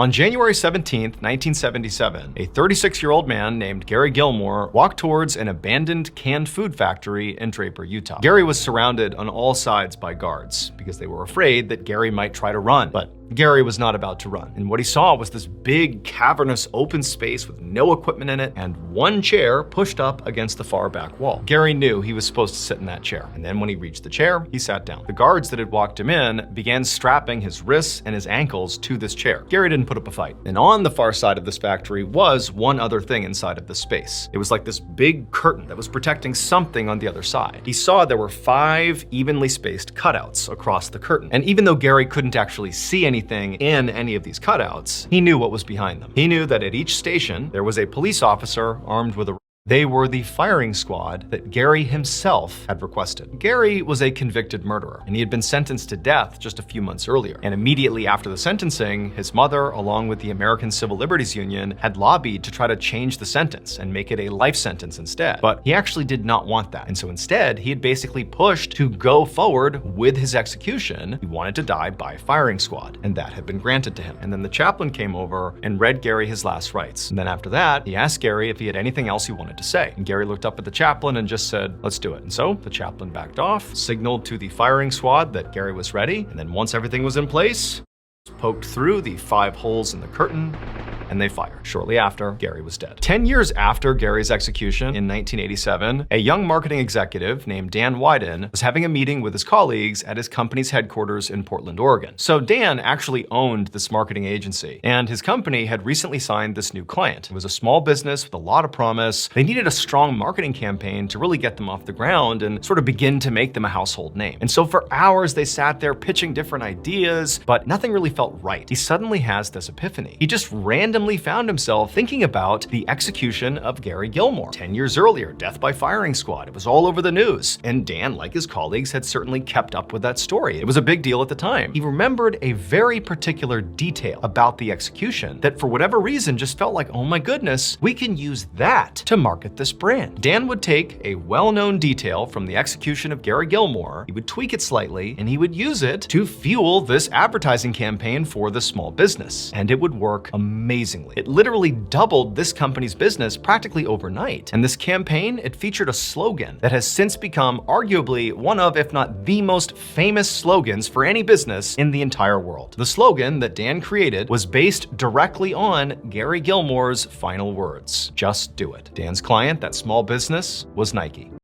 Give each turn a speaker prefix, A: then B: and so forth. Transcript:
A: On January 17, 1977, a 36-year-old man named Gary Gilmore walked towards an abandoned canned food factory in Draper, Utah. Gary was surrounded on all sides by guards because they were afraid that Gary might try to run, but Gary was not about to run. And what he saw was this big, cavernous open space with no equipment in it and one chair pushed up against the far back wall. Gary knew he was supposed to sit in that chair. And then when he reached the chair, he sat down. The guards that had walked him in began strapping his wrists and his ankles to this chair. Gary didn't put up a fight. And on the far side of this factory was one other thing inside of the space. It was like this big curtain that was protecting something on the other side. He saw there were 5 evenly spaced cutouts across the curtain. And even though Gary couldn't actually see anything in any of these cutouts, he knew what was behind them. He knew that at each station, there was a police officer armed with a They were the firing squad that Gary himself had requested. Gary was a convicted murderer, and he had been sentenced to death just a few months earlier. And immediately after the sentencing, his mother, along with the American Civil Liberties Union, had lobbied to try to change the sentence and make it a life sentence instead. But he actually did not want that. And so instead, he had basically pushed to go forward with his execution. He wanted to die by firing squad, and that had been granted to him. And then the chaplain came over and read Gary his last rites. And then after that, he asked Gary if he had anything else he wanted to say. And Gary looked up at the chaplain and just said, "Let's do it." And so the chaplain backed off, signaled to the firing squad that Gary was ready, and then once everything was in place, poked through the 5 holes in the curtain, and they fired. Shortly after, Gary was dead. 10 years after Gary's execution in 1987, a young marketing executive named Dan Wyden was having a meeting with his colleagues at his company's headquarters in Portland, Oregon. So Dan actually owned this marketing agency, and his company had recently signed this new client. It was a small business with a lot of promise. They needed a strong marketing campaign to really get them off the ground and sort of begin to make them a household name. And so for hours, they sat there pitching different ideas, but nothing really felt right. He suddenly has this epiphany. He just randomly found himself thinking about the execution of Gary Gilmore. 10 years earlier, death by firing squad. It was all over the news. And Dan, like his colleagues, had certainly kept up with that story. It was a big deal at the time. He remembered a very particular detail about the execution that for whatever reason just felt like, oh my goodness, we can use that to market this brand. Dan would take a well-known detail from the execution of Gary Gilmore, he would tweak it slightly, and he would use it to fuel this advertising campaign for the small business. And it would work amazingly. It literally doubled this company's business practically overnight. And this campaign, it featured a slogan that has since become arguably one of, if not the most famous slogans for any business in the entire world. The slogan that Dan created was based directly on Gary Gilmore's final words, "Just do it." Dan's client, that small business, was Nike.